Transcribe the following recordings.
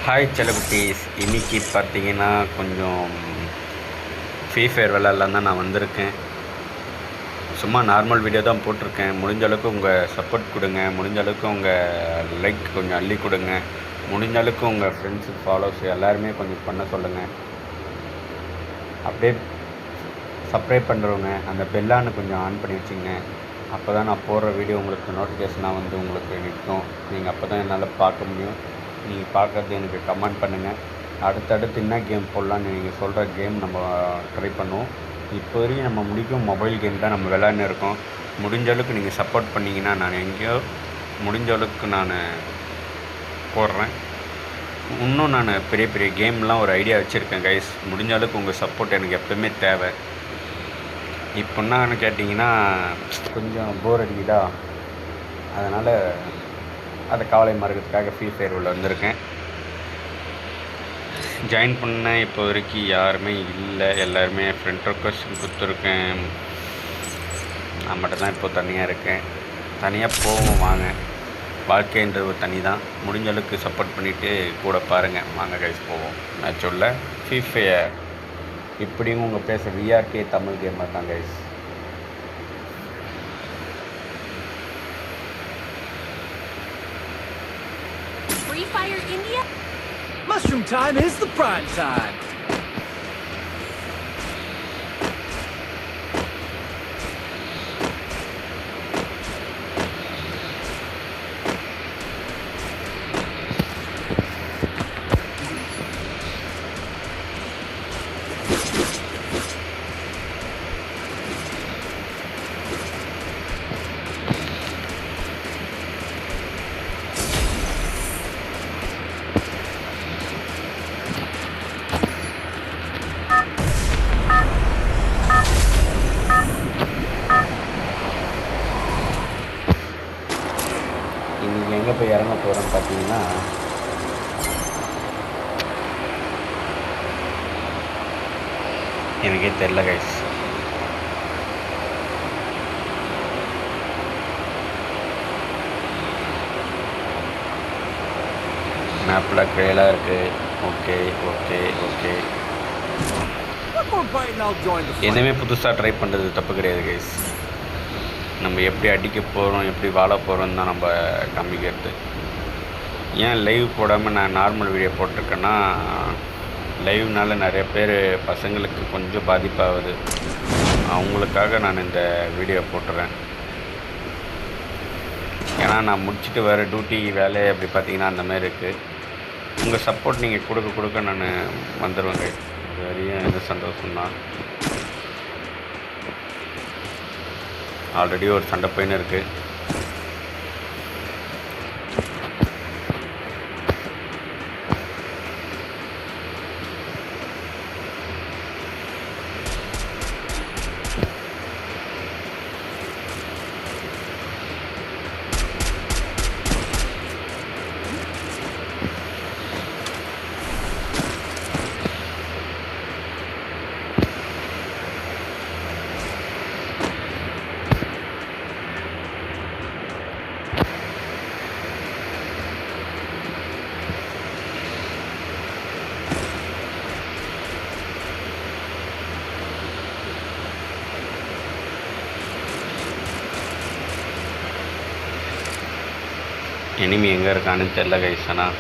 Hi செல்லகுட்டீஸ், இன்றைக்கி பார்த்தீங்கன்னா கொஞ்சம் ஃப்ரீ ஃபயர் விளாட்லாம் தான் நான் வந்திருக்கேன். சும்மா நார்மல் வீடியோ தான் போட்டிருக்கேன். முடிஞ்ச அளவுக்கு உங்கள் சப்போர்ட் கொடுங்க, முடிஞ்ச அளவுக்கு உங்கள் லைக் கொஞ்சம் அள்ளி கொடுங்க, முடிஞ்ச அளவுக்கு உங்கள் ஃப்ரெண்ட்ஸு ஃபாலோவர்ஸ் எல்லாருமே கொஞ்சம் பண்ண சொல்லுங்கள். அப்படியே சப்ஸ்கிரைப் பண்ணுறவங்க அந்த பெல்லான்னு கொஞ்சம் ஆன் பண்ணி வச்சுங்க. அப்போ தான் நான் போடுற வீடியோ உங்களுக்கு நோட்டிஃபிகேஷனாக வந்து உங்களுக்கு நிற்கும். நீங்கள் அப்போ தான் என்னால் பார்க்க முடியும். நீங்கள் பார்க்குறது எனக்கு கமெண்ட் பண்ணுங்கள். அடுத்தடுத்து என்ன கேம் போடலான்னு நீங்கள் சொல்கிற கேம் நம்ம ட்ரை பண்ணுவோம். இப்போ வரைக்கும் நம்ம முடிக்கும் மொபைல் கேம் தான் நம்ம விளையாண்டு இருக்கோம். முடிஞ்ச அளவுக்கு நீங்கள் சப்போர்ட் பண்ணிங்கன்னா நான் எங்கேயோ முடிஞ்ச அளவுக்கு நான் போடுறேன். இன்னும் நான் பெரிய பெரிய கேம்லாம் ஒரு ஐடியா வச்சுருக்கேன் கைஸ். முடிஞ்ச அளவுக்கு உங்கள் சப்போர்ட் எனக்கு எப்போவுமே தேவை. இப்போ என்னன்னு கேட்டிங்கன்னா கொஞ்சம் போர் அடிக்குதா, அதனால் அதை கவலை மறக்கிறதுக்காக ஃப்ரீ ஃபயர் உள்ள வந்திருக்கேன். ஜாயின் பண்ண இப்போ வரைக்கும் யாருமே இல்லை, எல்லாருமே ஃப்ரெண்ட் ரெக்வஸ்ட் கொடுத்துருக்கேன். நான் மட்டும்தான் இப்போ தனியாக இருக்கேன். தனியாக போவோம் வாங்க, வாழ்க்கைன்ற ஒரு தனி தான். முடிஞ்ச அளவுக்கு சப்போர்ட் பண்ணிவிட்டு கூட பாருங்கள். வாங்க கைஸ் போவோம். நான் சொல்ல ஃப்ரீ ஃபயர் இப்படியும் உங்கள் பேச விஆர்கே தமிழ் கேமர் தான் guys. Free Fire India? Mushroom time is the prime time. இன்றைக்கி எங்கே போய் இறங்க போகிறோன்னு பார்த்தீங்கன்னா எனக்கே தெரில கைஸ். மேப்பில் க்ரேலாக இருக்குது. Okay okay okay, One more bite and I'll join the fight. எதுவுமே புதுசாக ட்ரை பண்ணுறது தப்பு கிடையாது கைஸ். நம்ம எப்படி அடிக்க போகிறோம், எப்படி வாழ போகிறோம் தான் நம்ம காமிக்கிறது. ஏன் லைவ் போடாமல் நான் நார்மல் வீடியோ போட்டிருக்கேன்னா, லைவ்னால நிறைய பேர் பசங்களுக்கு கொஞ்சம் பாதிப்பாகுது. அவங்களுக்காக நான் இந்த வீடியோ போட்டுறேன். ஏன்னா நான் முடிச்சுட்டு வர டியூட்டி வேலை அப்படி பார்த்தீங்கன்னா அந்த மாதிரி இருக்குது. உங்கள் சப்போர்ட் நீங்கள் கொடுக்க கொடுக்க நான் வந்துடுவேங்க. இது வரையும் எந்த சந்தோஷம்தான். ஆல்ரெடி ஒரு சண்டை போயின்னு இருக்குது. எனிமி எங்கே இருக்கான்னு தெரில கைஸ். ஆனால்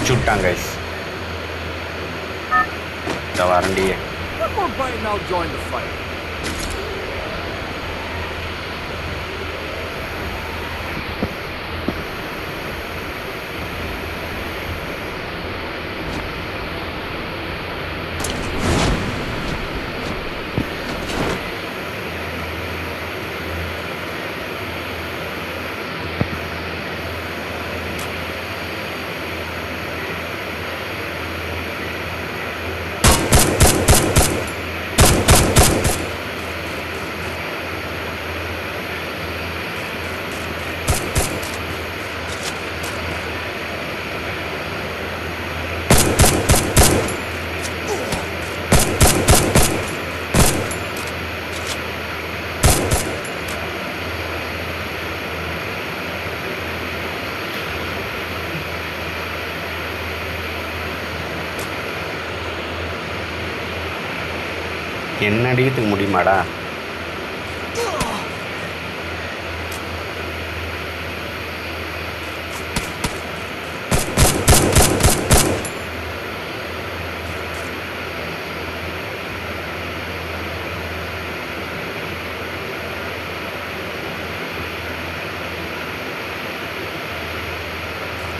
முடிச்சு விட்டாங்க கைஸ். இந்த வரண்டியே One more bite and I'll join the fight. என்ன அடிக்கிறதுக்கு முடியுமாடா?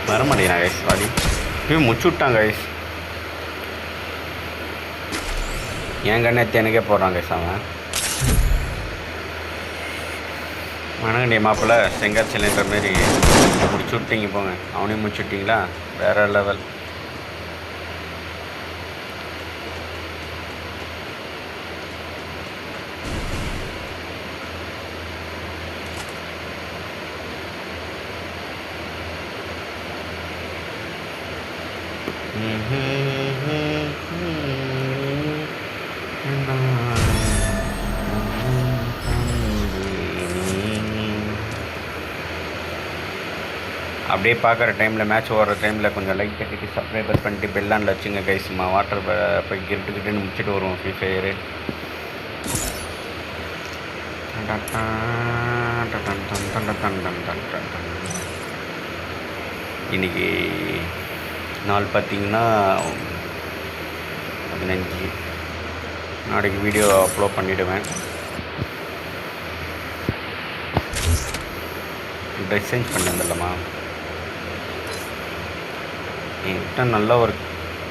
வரமாட்டேங்கிறான் கைஸ். சாரி, இப்பயும் முடிச்சு விட்டாங்க கைஸ். என் கண்ணே எனக்கே போடுறாங்க கைஸ். அவன் மனகண்டி மாப்பிள்ள செங்கல் சிலிண்டர் மாரி முடிச்சு விட்டீங்க. போங்க, அவனையும் முடிச்சு விட்டீங்களா? வேறு லெவல். அப்படியே பார்க்குற டைமில், மேட்ச் ஓடுற டைமில் கொஞ்சம் லைக் கட்டிட்டு சப்ஸ்கிரைபர் பண்ணிட்டு பெல்லாண்டில் வச்சுங்க கைஸ். வாட்டர் போய் கிட்டுக்கிட்டுன்னு முடிச்சுட்டு வருவோம் ஃப்ரீ ஃபயரு. இன்றைக்கி நாள் பார்த்திங்கன்னா 15. நாளைக்கு வீடியோ அப்லோட் பண்ணிவிடுவேன். ட்ரெஸ் சேஞ்ச் பண்ணி வந்துடலாமா? என்கிட்ட நல்ல ஒரு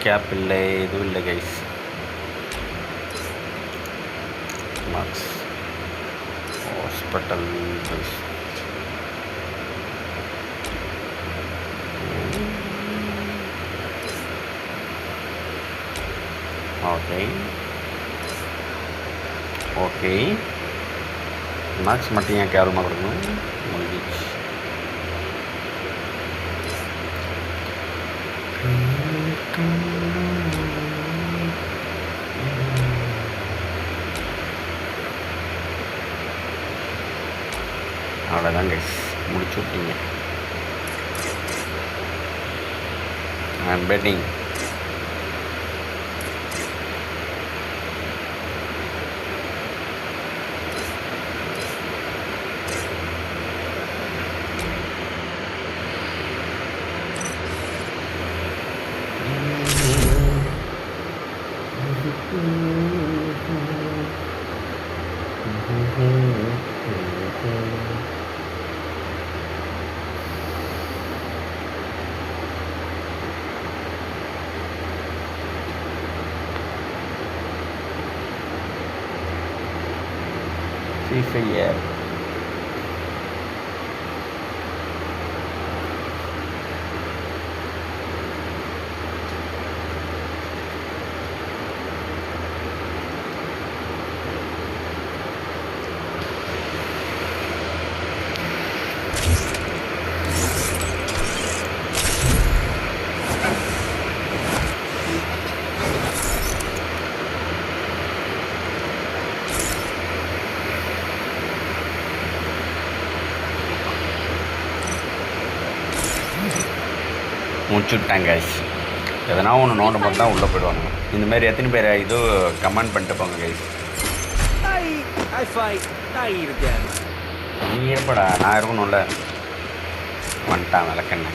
கேப் இல்லை, எதுவும் இல்லை guys. Marks hospital guys. Okay okay, marks மட்டும் ஏன் கேவலமாக கொடுக்கணும்? முடிஞ்சிச்சு. அவ்வளோதான் கைஸ், முடிச்சு விட்டீங்க. I'm betting. Free Fire. முடிச்சுட்டாங்க கைஸ். எதனா ஒன்று நோண்ட மட்டும் தான் உள்ளே போயிடுவாங்க. இந்தமாரி எத்தனை பேர் இது கமெண்ட் பண்ணிட்டு போங்க guys. I fight, I eat again. நீ இருப்படா, நான் இருக்கணும்ல. வந்துட்டான் விளக்கண்ண.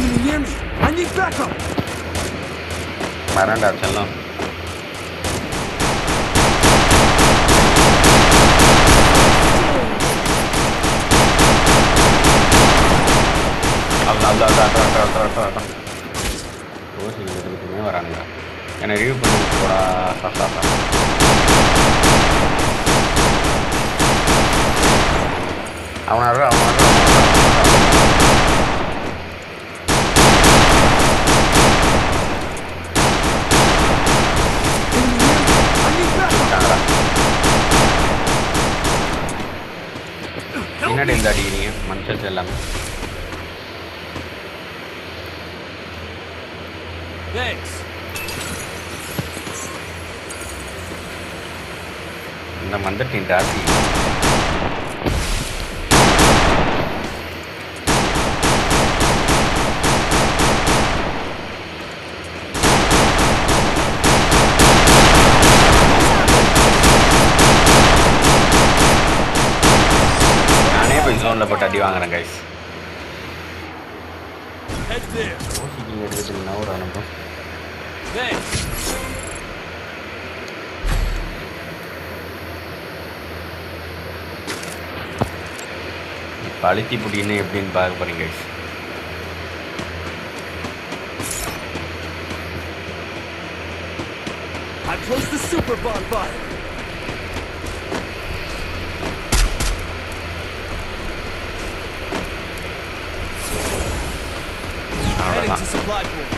Can you hear me? I need backup. வரேன்டா செல்லம். ஓசிங்க எடுத்துக்கிட்டுமே வரானுங்க. என்னை ரிவ்யூ பண்ணிட்டு போடா சாசா. அவனாரு என்னடி இந்த அடிக்கிறீங்க மனுஷன் எல்லாமே. Thanks. இந்த வந்துட்டேன் ராசி. நானே போய் ஜோனில் போட்டு அடி வாங்குறேன் கைஸ். Head there. ஓசிக்கிங்க எடுத்துட்டீங்கன்னா ஒரு அனுப்பும். Thanks. இப்போ அழுத்தி புட்டின்னு எப்படின்னு பார்க்க போகிறீங்க guys. I closed the super bonfire. Heading to supply point.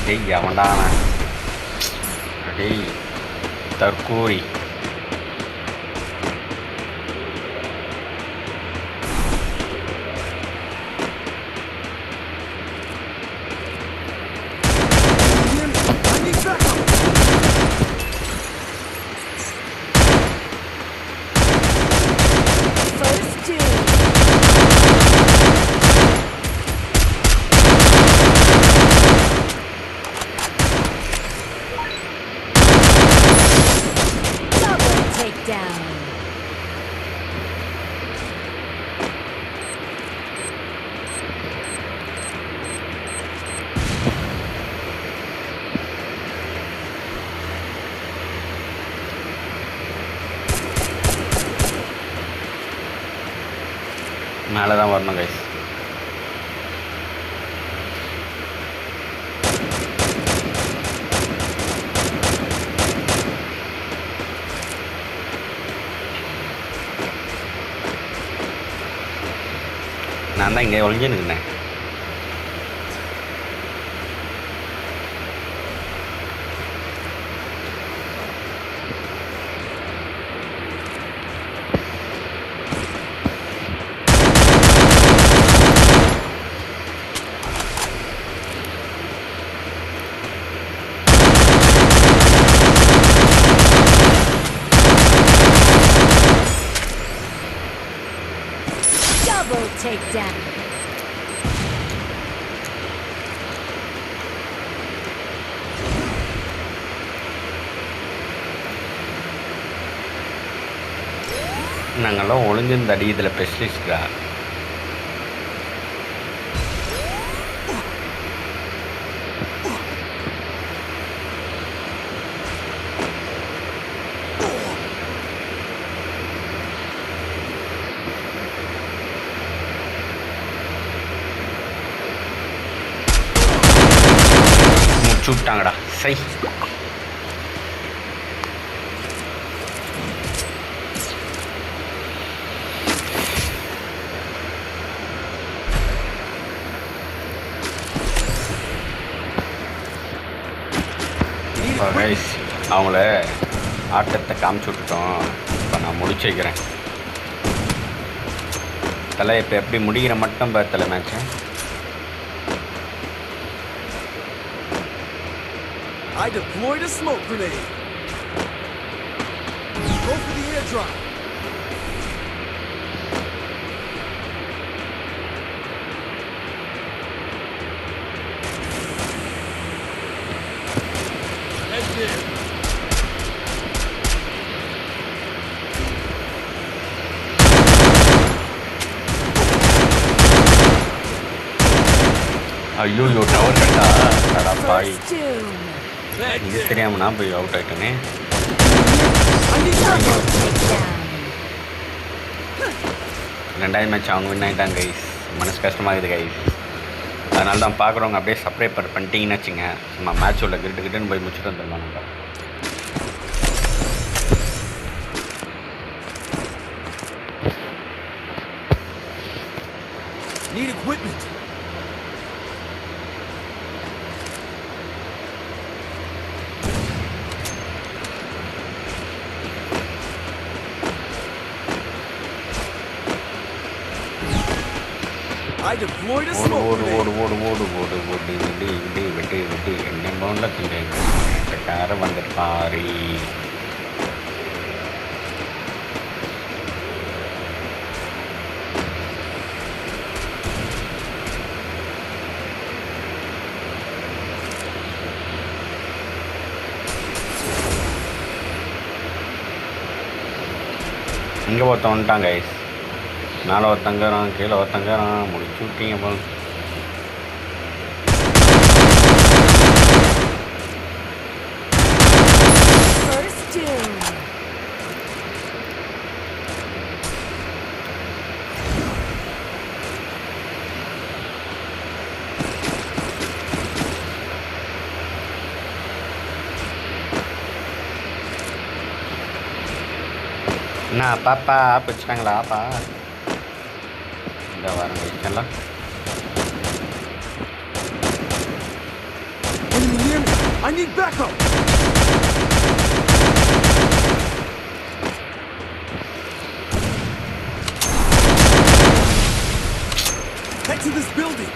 டேய் அவன்டான டேய் தற்கூரி. I need backup. First two. Double takedown. மேலே தான் வரணும் கைஸ். நான் தான் இங்கே ஒழிஞ்சு நிற்கிறேன். Double takedown. நாங்கள்லாம் ஒளிஞ்சிருந்த அடி இதில் ஸ்பெஷலிஸ்டா. முடிச்சு விட்டாங்கடா சை. கைஸ் அவங்கள ஆட்டத்தை காமிச்சு விட்டுட்டோம். இப்போ நான் முடிச்சு வைக்கிறேன் தலை. இப்போ எப்படி முடிகிற மட்டும் பார்த்தல match. I deployed a smoke grenade. Go for the airdrop. Head there. ஐயோ டவர் கட்டா அடா பாய் First doom. இது தெரியாமல் நான் போய் அவுட் ஆகிட்டேனே. I need Double backup. takedown. 2வது மேட்ச் அவங்க வின் ஆகிட்டாங்க கைஸ். மனசு கஷ்டமாகுது கைஸ். அதனால தான் பார்க்குறவங்க அப்படியே சப்ஸ்கிரைப் பண்ணிட்டீங்கன்னு வச்சுங்க, சும்மா மேட்ச் உள்ள கிட்டுன்னு போய் முடிச்சுட்டு வந்துடலாம் நம்ம. Need equipment. I deployed a ஓடு smoke ஓடு grenade. ஓடு ஓடு ஓடு ஓடு ஓடு விடு விடு விடு விடு என்ன பவுண்டில் திண்டார வந்துருப்பாரு. இங்கே ஒருத்தன் வந்துட்டாங்க கைஸ். மேலே ஒருத்தங்கிறான், கீழே ஒருத்தங்கிறான், முடிச்சு விட்டீங்க போல. First doom. என்ன பாப்பா பிடிச்சிட்டாங்களாப்பா? இந்த வாரம் guys Enemy near me. I need backup. Head to this building.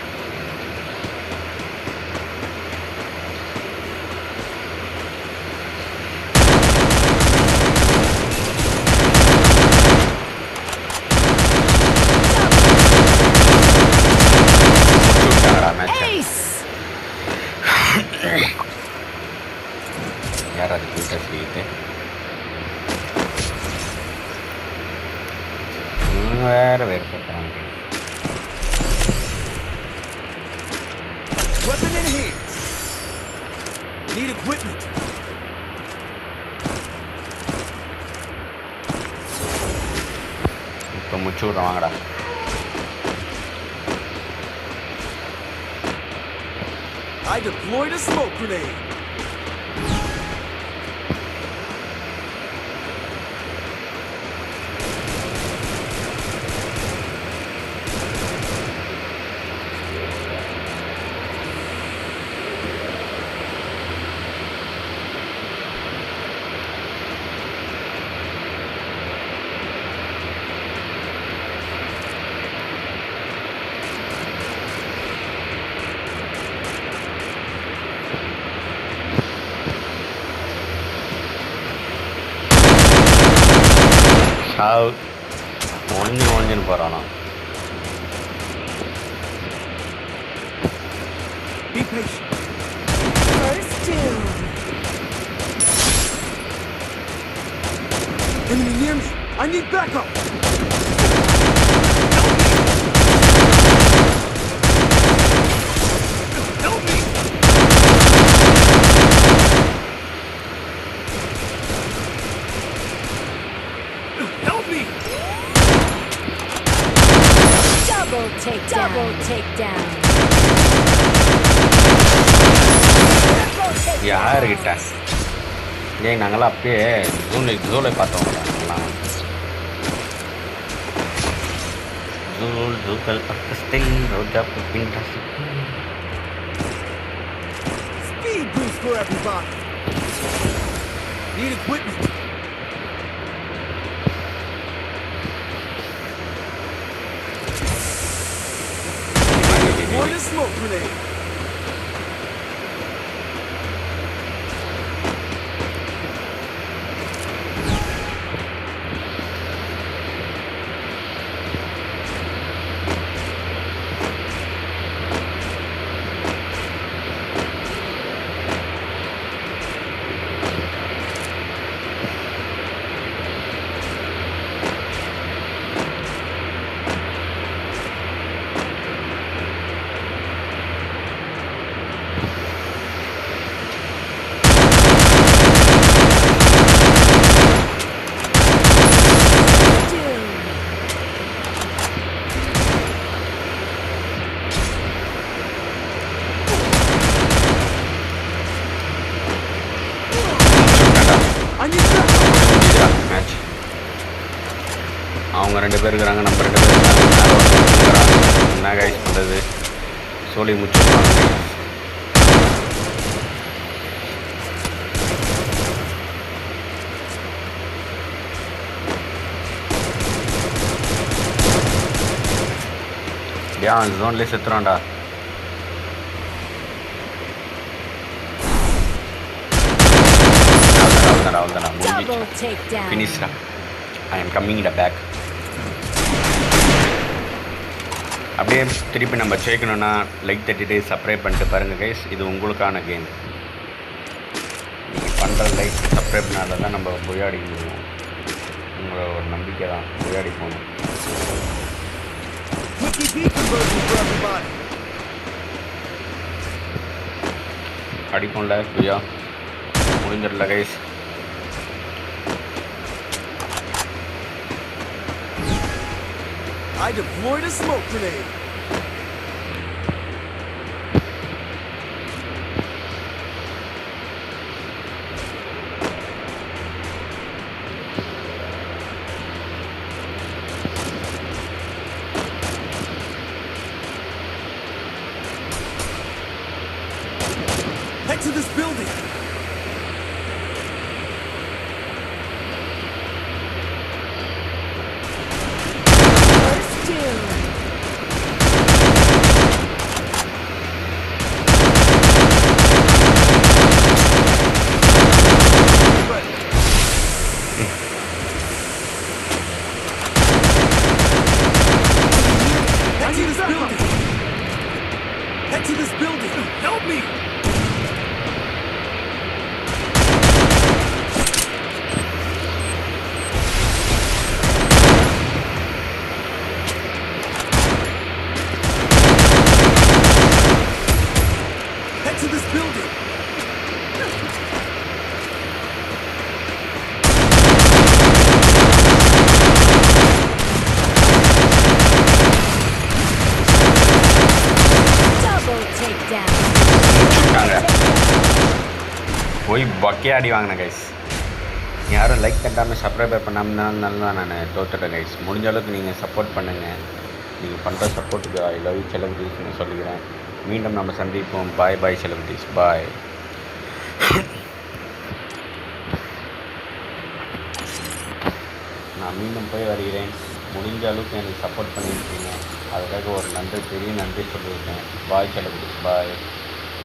Match Ace. யார் அது ட்விட்டர் சொல்லிட்டு வேறு போட்டாங்க. Weapon in hand. Need equipment. இப்போ முச்சு விட்றாங்கடா. I deployed a smoke grenade. சாவு ஒழிஞ்சுன்னு போகிறானா. Be patient. First doom. Enemy near me. I need backup. Help me. Help me. Double takedown. Double takedown. யாருக்கிட்ட ஏன் நாங்களாம் அப்படியே ஜூலை பார்த்தோம். நாங்களாம் ஜூக்கல் பக்கத்தில் ரோஜா பின்டா. Speed boost for everybody. Need equipment. Deployed a smoke grenade. அவங்க 2 பேர் இருக்கிறாங்க, நம்ம 2 பேர் இருக்காங்க, மேலே ஒருத்தன் இருக்கிறாங்க. என்ன கைஸ் பண்ணுறது, சோழி முடிச்சுருப்பாங்க. அந்த ஜோன்லேயே செத்துறான்டா. அவ்வளோதான்டா Double முடிஞ்சிச்சு, takedown. ஃபினிஷ்டா. I am coming the back. அப்படியே திருப்பி நம்ம ஜெயிக்கணும்னா லைக் தட்டிட்டு சப்ஸ்கிரைப் பண்ணிட்டு பாருங்கள் கைஸ். இது உங்களுக்கான கேம். நீங்கள் பண்ணுற லைக் சப்ஸ்கிரைப்னால தான் நம்ம விளையாடி முடியும். உங்களோட ஒரு நம்பிக்கை தான் விளையாடி போகணும். அடிக்கும்ல புரியா, முடிஞ்சிடல guys. I deployed a smoke grenade. Head to this building. First doom. Head to this building. Head to this building. Help me. Head to this building. Double takedown. முடிச்சுட்டாங்க. போய் பக்கே அடி வாங்கினேன் கைஸ். யாரும் லைக் தட்டாமல் சப்ஸ்கிரைப் பண்ணாமல் தான் நான் தோத்துட்டேன் guys. முடிஞ்ச அளவுக்கு நீங்கள் சப்போர்ட் பண்ணுங்கள். நீங்கள் பண்ணுற சப்போர்ட்டுக்கு ஐ லவ் யூ செலிபிரிட்டிஸ்னு சொல்லிக்கிறேன். மீண்டும் நம்ம சந்திப்போம். பாய் பாய் செலிபிரிட்டிஸ், பாய். நான் மீண்டும் போய் வருகிறேன். முடிஞ்ச அளவுக்கு எனக்கு சப்போர்ட் பண்ணியிருக்கீங்க, அதுக்காக ஒரு நன்றி, பெரிய நன்றி சொல்லியிருக்கேன். பாய் செலிபிரிட்டிஸ், பாய்.